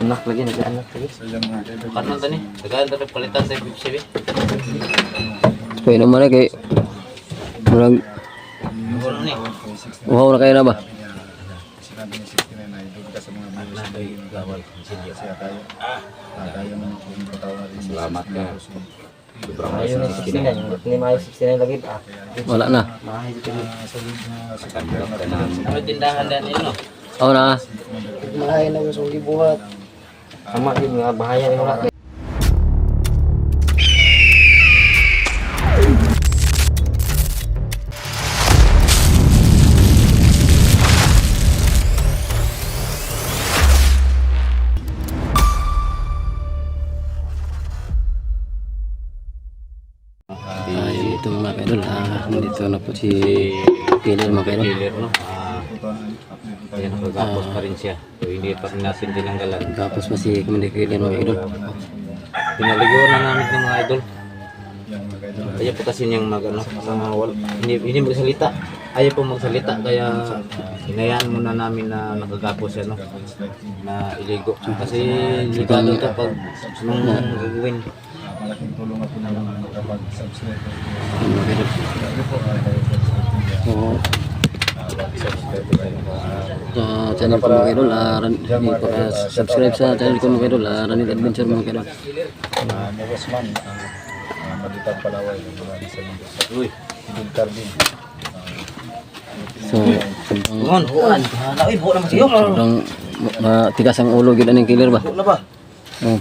Anak lagi, nag-anak lagi. Kanan tani, tagal tani palitan sa PCB. Pwede naman na kay murag Ano ni? uhaw na kayo na ba? Sinabi ni 69 na doon ka sa mga viewers na yung gawal. Kasi tayo man kung patawa rin. Salamat ka. Sobrang Ayaw na 69, hindi maayo 69 lagi. Wala na. Maayo dito. Ano tindahan dan no? Oo na. Maayo na gusto gibuhat. Sama yun nga bahaya yung wala. Ito mga kaidol, nandito na po si Killer mga kaidol. Dealer no. Yan nakagapos pa rin siya. So hindi pa rin natin tinanggalan. Tapos pa si Commander Killer mga kaidol. Pinaligawan na namin ng mga idol. Ayaw po kasi niyang hindi magsalita. Ayaw po magsalita kaya hinayaan muna namin na nakagapos siya no. Na iligo. Kasi ligado ito pag nung gagawin. Malaking tulong ako na lang nakapag-subscribe. Mga kaidol. Oo. Sa channel ko mga kaidol, hindi pa ka-subscribe sa channel ko mga kaidol, Ranil Adventure mga kaidol. Mawasman, Malitang Palaway, maraming salamat. Uy. Idul Carbin. So, sobrang Buwan, buwan. Uy, buwan naman siyo. sobrang matigas ang ulo gid aning Killer ba? Buwan na ba? Oo.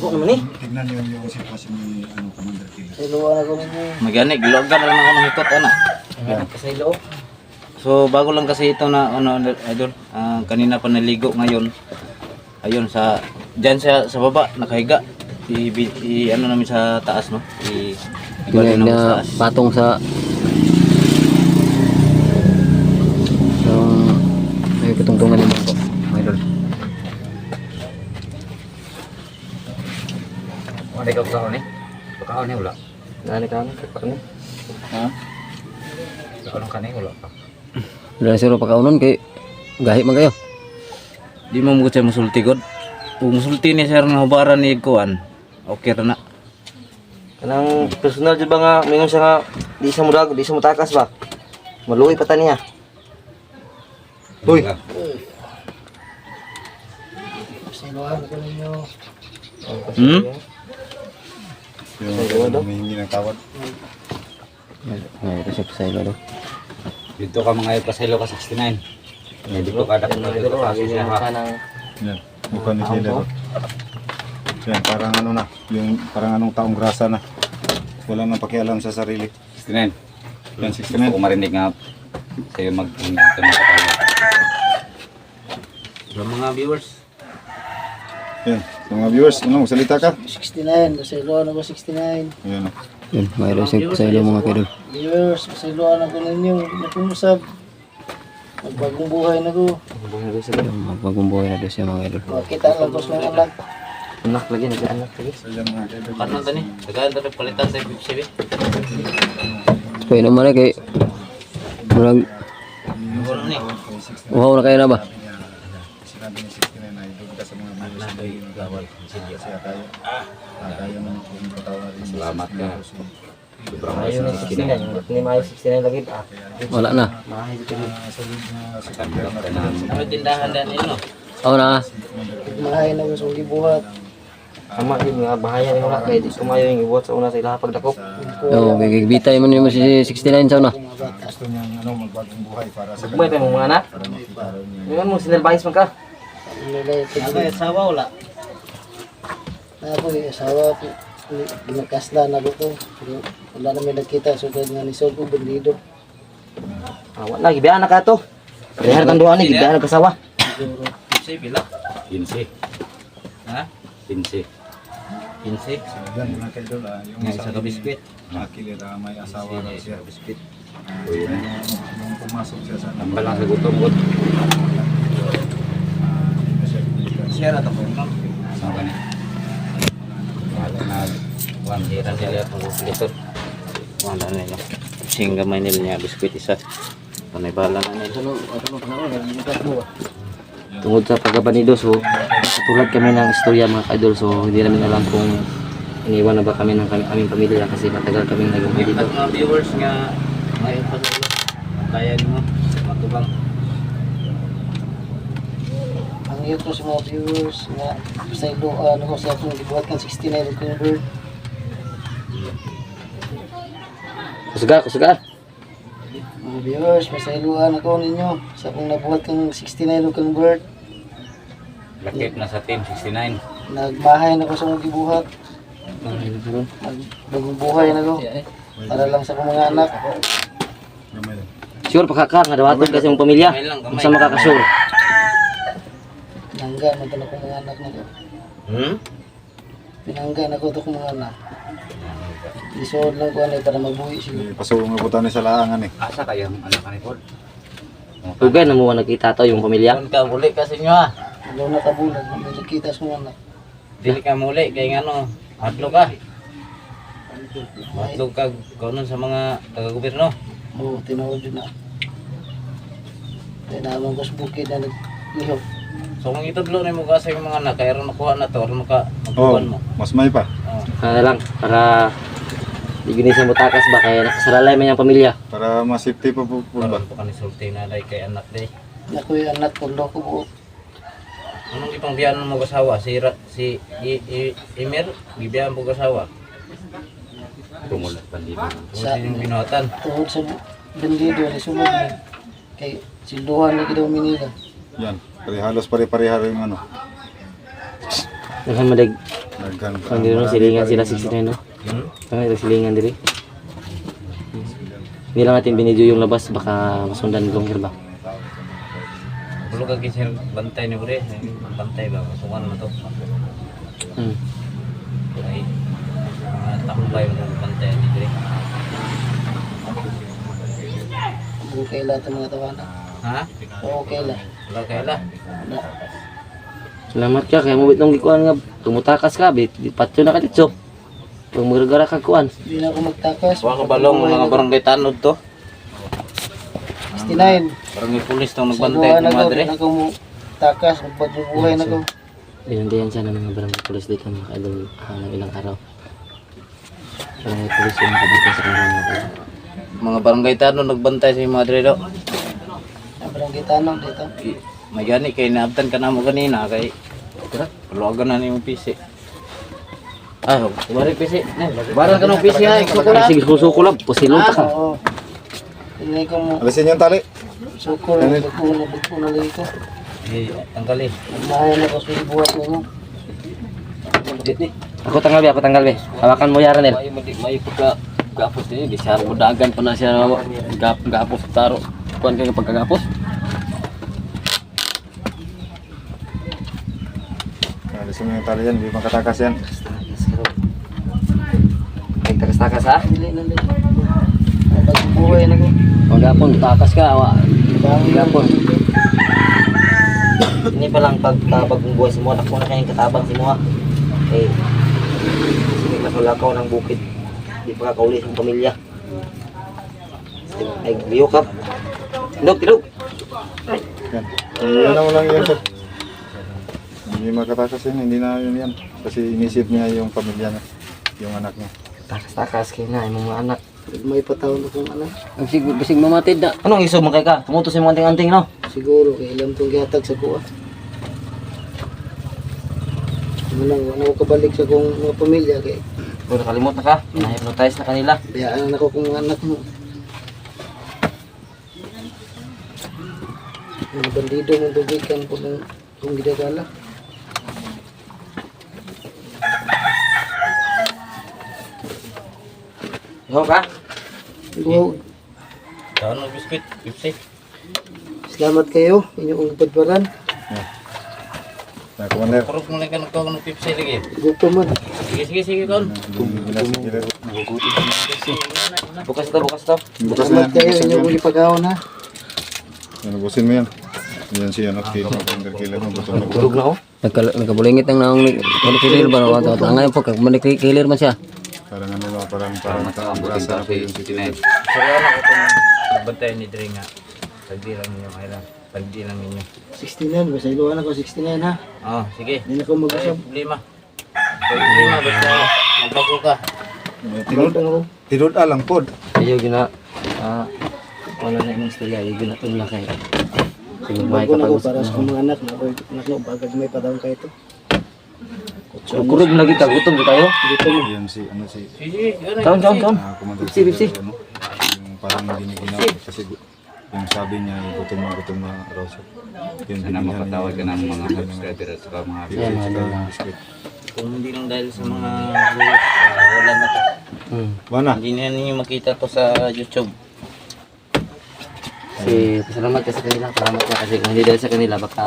Buwan naman eh. Tignan niyo yung sitwasyon ni Commander Killer. Iluwa na ko ninyo. Magani, gilogan na lang ako ng hikot, anak. Kasi loob. So, bago lang kasi ito na, idol, kanina pa naligo ngayon. Ayun, dyan siya sa baba, nakahiga. Ano namin sa taas, no? Kaya na patong sa may patungtungan naman po, mga idol. Ano ikaw pagkakaon eh? Pagkakaon eh, wala. Nani ka na ni. Ha? Pagkakaon ka na wala pa. Wala siro pagkaunon kay gahi man kayo. Di mo mo siya musulti god. Kung musulti ni sir nga hubaran ni kuan, okay ra na. Kanang personal jud ba nga mingon siya nga di sa mudag, di sa mutakas ba? Maluoy pa ta niya. Uy. Sinuhan ko ninyo. Yung humihingi ng tawad. Ngayon kasi sa ilo do. Dito ka mga ipaselo ka 69. Dito ka dapat dito ka siya ha. Yan, mukha ni Killer. Yan, parang ano na, yung parang anong taong grasa na. Wala nang pakialam sa sarili. 69. Yan, Gusto ko 69. marinig nga sa'yo mag-ingat na katayo. Sa mga viewers, Yan, sa mga viewers, ano, salita ka? 69, pasiluan ako 69. Yan, Yun, mga idol sa ilo mga kaidol. Viewers, pasiluan ako ninyo. Nakumusab. Magbagong buhay na ko. Magpagumbuhay na doon siya mga idol. Makita lang ko sa anak. Anak lagi, nag-anak lagi. kanan tani, tagal tani palitan sa PCB. Pwede naman na kay murag Ano ni? uhaw na kayo na ba? Sinabi ni 69 na doon ka sa mga viewers na yung gawal. Kasi tayo man kung patawa rin. Salamat ka. Sobrang Ayaw na 69, hindi maayo 69 lagi. Wala na. Maayo dito. Ano tindahan dan no? Oo na. Maayo na gusto gibuhat. Sama yun nga bahaya yung wala kay di sumayo yung gibuhat sa una sa ilaha pagdakop. Oo, gigibitay man mo si 69 sa na. Gusto niyang magbagong buhay para sa May pa yung mga anak. Ngayon mo sinilbahis man ka. Ano yung asawa wala? Ako yung asawa ko. Ginakasla na ko. Wala na may nakita. So kaya nga nisod ko bandido. Wala, gibihan na ka to. Rehan kang duha ni, gibihan na kasawa. Pinsi pila? Pinsi. Ha? Pinsi. Pinsi. Yan, mga kaidol, yung Nga isa ka biskwit. mga Killer, may asawa na siya. Biskwit. Yung pumasok siya sa Tambal lang sa gutom god. Share ato po no? Sama ni. Wala na. Wan dira sila ang dito. Wala na nila. Sing gamay nila niya biskwit isa. Panay bala na nila. Ano pangano, Yan, tungod sa pagkabanido. So tulad kami ng istorya mga ka-idol. So hindi namin alam kung iniwan na ba kami ng aming pamilya kasi matagal kaming naging dito. At mga viewers nga ngayon pa ulo. Kaya mo matubang. Ang iyo po sa mga viewers nga sa ilo, ano ko sa akong gibuhat kang 69 kong bird. Kusuga. Mga viewers, masailuan ako ninyo sa akong nabuhat kang 69 kong bird. Lakip na sa team 69. Nagmahay na ko sa mga gibuhat. Nagbagong buhay na ko. Para lang sa akong mga anak. Gamay lang. Sure pakaka nga dawaton kasi yung pamilya. Kung sa makakasure. Pinangga man to na akong mga anak na ko. Pinangga na ko to akong mga anak. Isuod lang ko ano para mabuhi sila. Pasok nga putan ni sa laangan eh. Asa kayang anak ni Paul? Tugay na mo nakita to yung pamilya. Doon ka muli kasi nyo ah. Alaw na kabulan, may nakita sa mga anak. Dili ka muli kay ngano. Hadlok ka. Hadlok ka gano'n sa mga taga-gobyerno. Oo, tinawag yun na. Kaya naman ko sa bukid na naglihok. So kung itudlo na mo kasi yung mga anak, kaya rin nakuha na to, rin Oh, magkuhan mo. mas may pa. Kaya lang para di ginisang butakas ba kaya nakasalalay man yung pamilya. Para ma-safety pa po ba? Karoon po ka ni sulti na day kay anak day. Ako yung anak ko, loko ko. Anong ipang biyanan mo kasawa? Emir, bibiyanan mo kasawa? Tumulat bandido. Sa yung binuhatan. Tuhod sa bandido, ni sunod na. Kay siluhan na daw Manila. Yan. Halos pare-pareha rin yung ano. Naghan madag Naggan. ang dito silingan sila 69 no. Kaya silingan diri. Hindi lang natin binidyo yung labas baka masundan long hair ba. Bulog ka kisir bantay ni Bre. Bantay ba? Masukan mo to. Ay, mga tambay mo bantay ni Bre. Okay lahat ng mga tawanan. Ha? Okay lang. Wala kaya Salamat ka kaya mo bitong gikuan nga tumutakas ka bit patyo na ka dito. Pag magara ka kuan. Hindi na ako magtakas. Huwag ka balong mga barangay tanod to. 69. Barangay pulis tong nagbantay Siluhan ng ako, madre. hindi na ako mo takas. Magbagong buhay na ko. Dinandayan siya ng mga barangay pulis dito mga kaidol ng ilang araw. Barangay pulis yung kabantay sa kanila mga kaidol. Mga barangay tanod nagbantay sa yung madre do. Ang barangay tanong dito. May gani kay naabtan ka na mo kanina kay paluagan na ni yung PC. Ah, bari PC. Barang ka ng PC ha, ikukulan. Sige susukulab pusilong ta ka. Oo. Hindi ko mo Alisin yung tali. sukol. Sukol na dito. Eh, tangkali. Magmahay na ko sa buhat ninyo. Ako tanggal be. Hawakan mo yaran nel. May pagkagapos din, bisa mo dagan pa na siya gapos taro. Kuan kay pagkagapos. Alisin mo yung tali yan. Hindi makatakas yan. Ay takas-takas ha. Dili na dito. Magbagong buhay na ko. Pagapon takas ka awa. Bangon Pagapon. Ini pa lang pagtabag ng buhay si mo ako na kayong katabang si mo. Eh sige kasulakaw ng bukid. Di pa kakauli sa pamilya. Ay liyo ka. Tidog. Yan. Yan na mo lang yan. Sir. Hindi makatakas yan. Hindi na yun yan. Kasi inisip niya yung pamilya niya. Yung anak niya. Takas-takas kayo na yung mga anak. May pataw na kong anak. Ang bisig mamatid na. Anong iso mo kay ka? Tumuto sa mga anting-anting no? Siguro kay ilang itong gihatag sa kuha. Wala ko kabalik sa kong mga pamilya kay Kung nakalimot na ka, na-hypnotize na kanila. biyaan na ko kong mga anak mo. Mga bandido mong tubigan ko ng kung gidagala. Iho ka? Wow. Saan mo biskuit? Pepsi. Salamat kayo, inyong padbaran. Na, Commander. Kurog mo lang ka ng Pepsi lagi. Gusto man. Sige kon. Bukas ito. Bukas na Salamat yan. kayo, Bukas na inyong yan. ipagawan ha. Yan, ubusin mo yan. Yan siya. Killer mo. Gusto mo. Tulog na ako. Nagkabulingit ang naong manikilir ba naman tao. Ngayon po kag manikilir man siya. Parang ano ba? Parang nakaambrasa. Kaya na ko itong nagbantay ni Dre nga. Sagdi lang yung island. Pandi lang ninyo. 69, basta iluhan ako 69 ha. Oh, sige. Hindi na ako May mag-usap. problema. May problema, basta magbago ka. Tinod, Ako. tinod alang pod. Ayaw gina, wala na yung istorya, ayaw gina ito nila kayo. Siguro may Bago na ako kapag para sa mga anak na anak mo bagag may padang kayo to. Kurog lagi ka, gutom di tayo. Dito mo. Yan si, ano si, Sige, ano, Kaon. Commander Bipsi, bipsi. Ano, yung parang giniginaw kasi yung sabi niya, gutom na raw siya. Yung Sana binilhan mapatawad ka niya ng yung mga binilhan subscriber at saka mga niya, Yan, biscuit, yan. biscuit. Kung hindi lang dahil sa mga viewers, wala na to. Mana? Hindi na ninyo makita to sa YouTube. Kasi pasalamat ka sa kanila, salamat ka kasi kung hindi dahil sa kanila, baka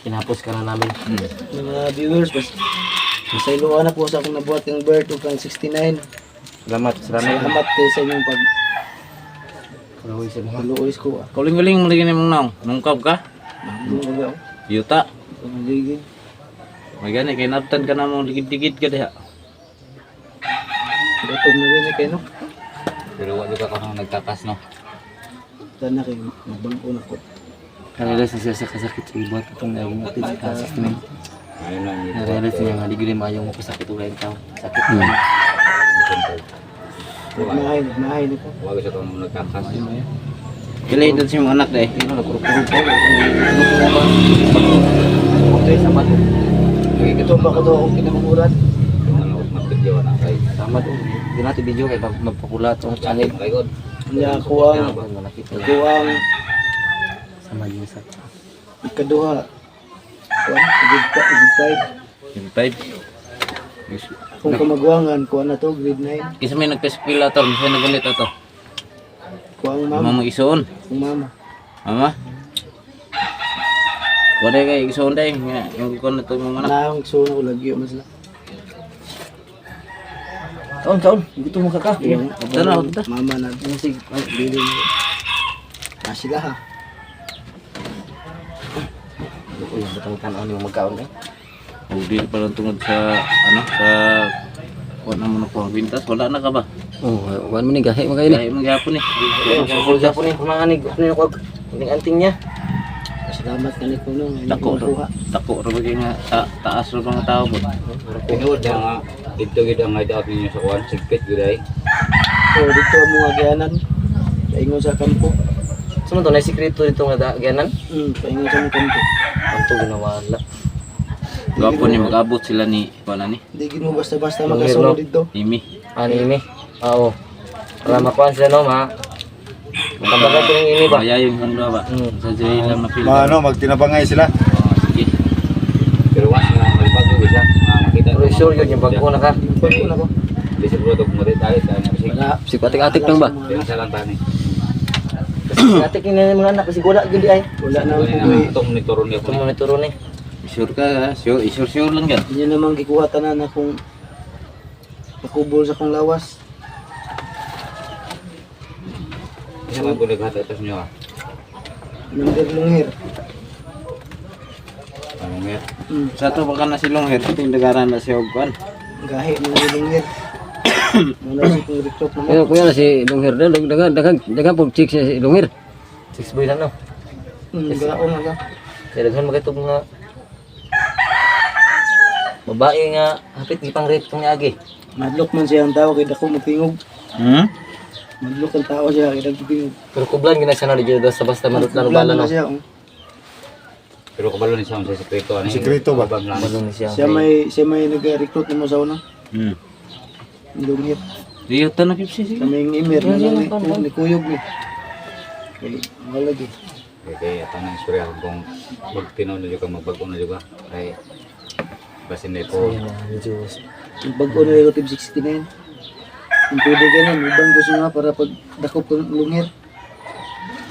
kinapos ka na namin. Mga viewers, basta iluhan na po sa akong nabuhat yung birth of 69. Salamat. Salamat kayo sa inyong Kaluwi sa mga. pag-luoys ko. Kuling-kuling mo lagi mong naong. Nungkab ka? Mga Yuta. pagiging. May gani, kay naptan ka na mong ligid-ligid ka diha. Gutom na rin kayo no? Pero wala ka kung nagtakas, no? Sana kayo, nabangko na ko. Narealize na siya sa kasakit sa ibat. Itong naging natin sa kasistimeng. Ayun lang, yun. Narealize niya nga, di gili maayaw mo pasakit ulit ang tao. Sakit. Nagmahay na ko. Huwag sa kung nagtakas. Kilay doon si mga anak dahil. Pero nagkurkurog ko. Okay, sama to. Ito ba ko to akong kinamamuran? Ano, mag-video na kay. Sama to. Hindi natin video kay magpakulat sa channel. Kay God. Hindi ako ang Sama yun sa ikaduha. Grade 5. Yung 5. Kung kamagwangan, kuha na to, grade 9. Kisa may nagpa-spila to, kasi nagulit ito. Kuha ang mama. Mama isuon. Ang mama. Mama. Wala kay isuon dahil. Yung kung na ito mga anak. Naang suna ko lagi mas lang. Kaon. Gusto mo kaka. Yung Tara, tara. mama na. Sige. Bili mo. Sila ha. Uy, batang kanon yung magkaon eh. Hindi pa lang tungod sa, ano, sa... Wala mo na po ang bintas. Wala na ka ba? Oh, wan mo ni gahe magay ni. Dahil magyapon eh. Sa pulsa po ni kumanganig. Ano yung kuning anting niya? Salamat ka ni Kuno. Dako ro bagay nga taas ro mga tao po. Tinuod na nga, dito gid ang hideout ninyo sa kuwan, sigpit gid ay. So, dito ang mga gianan. Paingon sa kampo. Sumo to na sikreto dito nga ganan. Paingon sa mga kampo. Kanto ginawala. Gapo ni mag-abot sila ni wala ni Hindi gino basta-basta Ang makasunod hirno. dito. Imi. Ani ini. Oo. Para makuha sila no ma. Makabaga ko ng ini ba? Kaya yung ano ba? Sa Jay lang na feel. Ano, magtinabangay sila. Sige. Pero once nga magbago isa, makita Pero sure yun yung bago na ka. Pagko na ko. Di siguro kung mali tayo na kasi Wala. Si atik-atik lang ba? pero sa lang tani. Kasi atik ni mga anak kasi gula gindi ay. Wala na ang Wala pugoy. na itong monitor niya Ito mo nituro ni. Sure ka ha? Sure lang yan. Hindi namang gikuha tanan akong pakubol sa kong lawas. Isa man kulig hata ito niyo ah. Number lungir. Ano nga? Sa to baka na silong her. Ting dagaran na siya og kuan. Gahi ng lungir. Muna si kong recruit naman. Kuya, kuya na si Lunghir daw, dagan po chick si Lunghir. 6 boy lang no. Gaon na ka. Kaya daghan magitog mga babae nga hapit gipang rape tong agi. Madlok man siya ang tao kaya ako magtingog. Madlok ang tao siya kaya nagpipingog. Pero kublan gina siya na di basta marutlan bala no. Siya, Pero kabalo ni sa sekreto ani. Sekreto ba? Balo ni siya. siya may nag-recruit na mo sa una. Lungir. Diyo ta na kipsi sige. Kami yung imer na lang ni Kuyog ni. Okay, wala lagi. Kaya tanang istorya kung magtinaw na juga magbago na juga. Ay basin na po. Diyos. Yung bago na yung Team 69. Yung pwede ganun, ibang gusto nga para pag dakop ng lungir.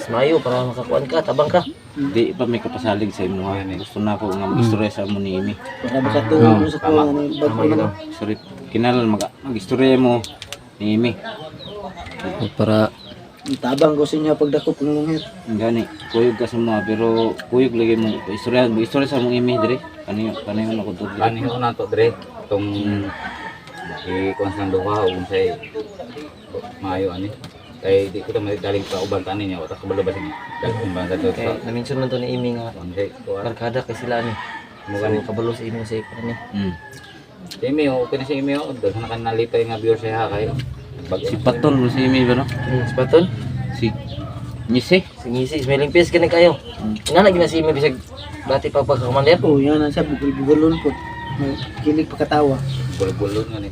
Mayo para makakuan ka, tabang ka. Di pa may kapasalig sa imo ha. Gusto na ko nga mag-istorya sa mo ni Imi. Para makatulong mo sa kuha na yung bago na. Sorry. Kinalan mag-istorya mo ni Imi. Para Ang tabang gusto niya pag dakop ng lungir. Gani, kuyog ka sa mga pero kuyog lagi mo istorya sa mong Imi dire. Ano yung ako to. Ani ko na to dire tong i konsang duha ug say maayo ani. Kay di ko ta daling pa uban kanin niya, watak kabalo ba sige. Daling ba sa to. Kaya na-mention man to ni Amy nga Okay, kuha. barkada kay sila ni. Mo So kabalo sa imo sa ikon ni. Si Imi, okay na si Imi, daghan na kanalipay nga viewer siya kay Si Patol mo si Imi ba no? Si Patol, Si Nisi. si Ngisi, smelling fish kani kayo. Nga na gina si Amy bisag dati pa pagkamander. Oh, yan na siya, bugol-bugolon po. May kilig pagkatawa. bulbulon nga ni.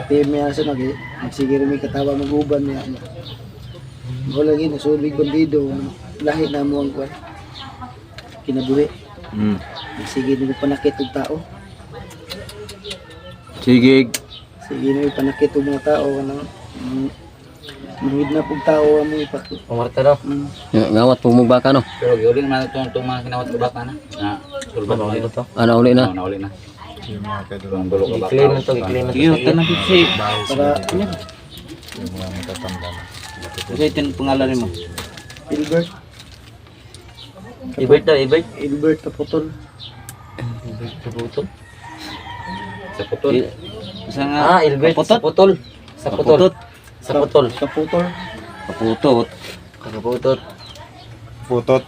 Team niya siya, nagsige rin may katawa mag-uban niya. Ako lagi, nasulbig bandido. Lahi na mo ang kwan. Kinabuhi. Sige na may panakit ng tao. Sige. Sige na may panakit ng mga tao. Mahid na pong tao ang mga ipak. Umarta daw. Ngawat po mo baka no. Pero giuli naman itong mga kinawat ko baka na. Na sulban Ano mo to? Ano uli na? nauli na. Yung mga kaidol. Ang dulo ka baka. I-claim na to, i-claim na to. Sige, huwag ka na Pipsi. Para Yung mga matatanda na. Kasi ito yung pangalan mo. Ilbert. Ibert daw, Ibert. Ilbert Kaputol. Kaputol. Sa putol. Isa nga. Ah, Ilbert. Sa putol. Sa putol. Sa putol. Kaputol. Kaputot. Kaputot. Putot.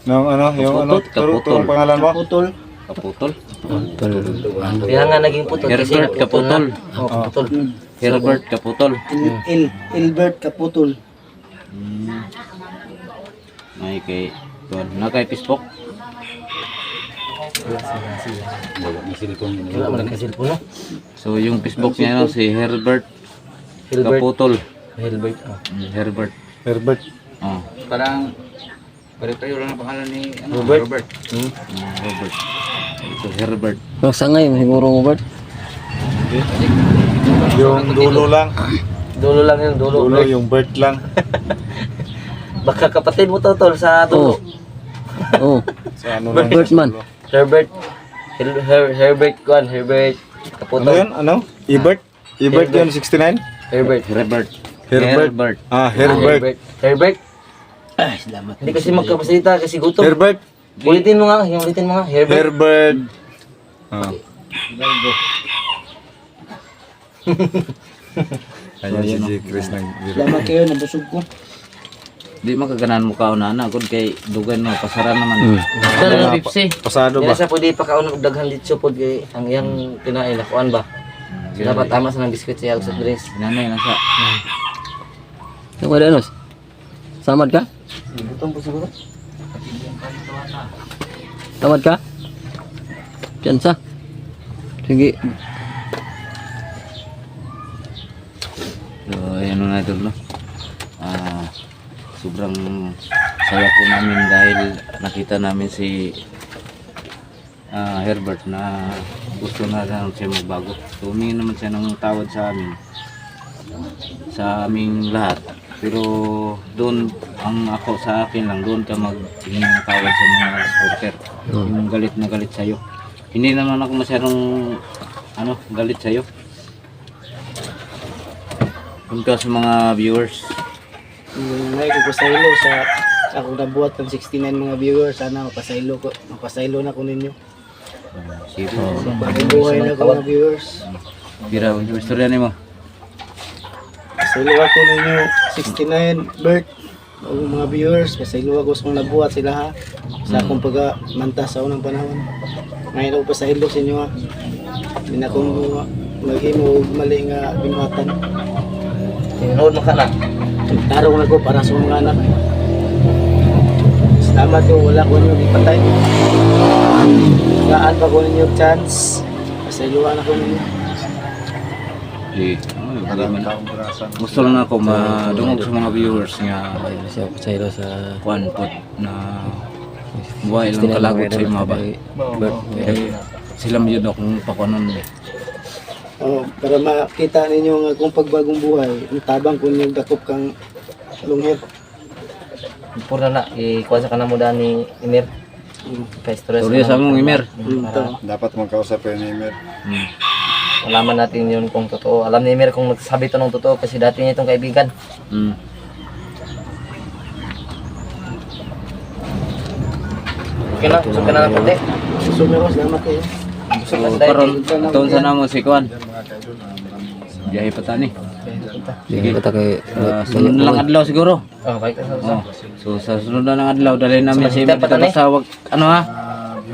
Nung ano, yung ano, Kaputol. turong pangalan mo? Kaputol. Kaputol. Kaya nga naging putol. kasi Herbert naputol na. Kaputol. Oh, kaputol. Herbert Kaputol. Ilbert Kaputol. Ay kay Tuan. Na kay Facebook. Wala na silpon. Wala man nagkasilpo no? So yung Facebook niya no, si Herbert Hilbert. Kaputol. Hilbert. Oh. Herbert. Herbert. Oh. Parang pare-pareho lang ang pangalan ni ano, Robert. Robert. Herbert. Ito Herbert. Sangay siguro mo Bert. Yung dulo lang. Dulo lang yung dulo. Dulo, yung Bert lang. Baka kapatid mo to tol sa dulo. Oh. Sa ano lang. Bert man. Herbert. Herbert Kwan. Herbert. Ano Kaputol. yun? Ano? Ebert? Ebert yun, 69? Herbert. Herbert. Herbert. Ah, Herbert. Herbert. Ay, salamat. Hindi kasi magkapasalita kasi gutom. Herbert. Ulitin mo nga. Ulitin mo nga. Herbert. Herbert. Ah. Ayan si Chris nag Salamat kayo, nabusog ko. Di makaganan mo kaon na gud kay dugan no pasaran naman. Dala na Pepsi. Pasado Dila ba? sa pwede pa kaon og daghan dito pod kay ang iyang kinain na kuan ba. Dapat tama sa ng biscuit siya sa dress. Nanay na sa. Yung wala nos. Samad ka? Gutom po siguro. Samad ka? Diyan sa. Sige. So ayan na idol no. Sobrang saya po namin dahil nakita namin si Herbert na gusto na lang siya magbago. So humingi naman siya ng tawad sa aming lahat. Pero doon ang ako sa akin lang doon ka maghingi ng tawad sa mga supporter. Yung galit na galit sa'yo. Hindi naman ako masyadong galit sa'yo. Doon ka sa mga viewers. May kupasaylo sa akong nabuhat ng 69 mga viewers. Sana mapasaylo na ko ninyo. Sige. Buhay na ko mga viewers. Pira, yung istorya ni mo. Pasaylo ako ninyo 69 Bert. O mga viewers, pasaylo ako sa mga nabuhat sila ha. Sa akong pagmanta sa unang panahon. Ngayon ako pasaylo sa inyo ha. Hindi na akong maghimo og mali nga binuhatan. Tinuod mo ka na. Tarong na ko para sa mga anak. Salamat ko, wala ko ninyo ipatay. Gaan pa ko ninyo chance. Pasayluan ako ninyo. Sige. Maraming taong pag-asa. Gusto lang ako madungog sa mga viewers nga Siya ko sa sa kuan po na buhay lang kalagot sa mga ba. Eh, sila mo yun akong pakuanon eh. Oh, para makita ninyo nga kung pagbagong buhay, ang tabang ko ninyo dakop kang lunghit. Pura na ikuha sa kanamo daan ni Emir. Kay stress. Sorry sa mong Imer. Dapat magkausap kayo ni Emer. Alaman natin yun kung totoo. Alam ni Emir kung nagsasabi ito ng totoo kasi dati niya itong kaibigan. Okay na, busog ka na ng konti. Gusto nyo ko, salamat kayo. Busog So na sa karon dahil. taon sa namo si kuan. biyahe pa tani. Sige. Bata kay Sunod na lang adlaw siguro. Oh, balik na Oh. So sa sunod na lang adlaw dalhin namin si Emir dito sa wag ano ha.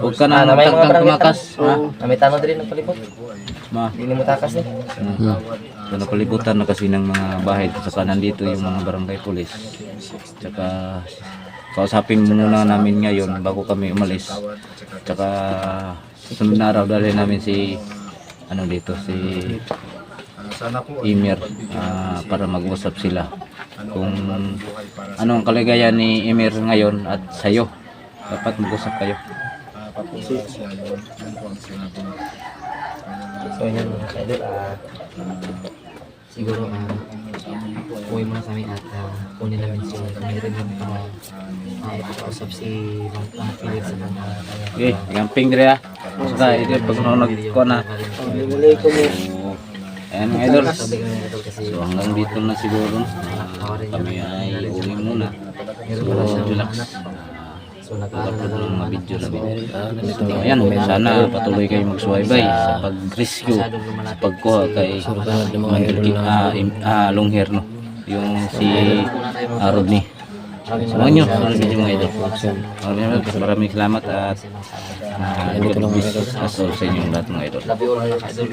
Huwag ka na namay mga barangay tumakas. Ha? May tanong din ng palipot. Ma. Hindi mo takas eh. So napalibutan na kasi ng mga bahay saka nandito yung mga barangay police. Tsaka kausapin muna namin ngayon bago kami umalis. Tsaka sunod na araw dalhin namin si ano dito si Emir para mag-usap sila kung ano ang kalagayan ni Emir ngayon at sayo. Dapat mag-usap kayo. So yan mga kaidol, siguro uwi muna kami at kunin namin si Mayroon yung makausap si Philip sa mga Okay, gamping dire ha. Saka ito pag nagko na. Bumili ko mo. Ayan mga idol. sabi ko na idol kasi So hanggang dito na siguro. Kami ay uwi muna. So relax. so nag-aaral na Mga video namin. So ayan, sana patuloy kayo magsubaybay sa pag-rescue, sa pagkuha kay long hair no. Yung si Rodney. Samahan nyo sa video mga idol. Maraming salamat at good business sa inyo lahat mga idol. Love you all mga idol.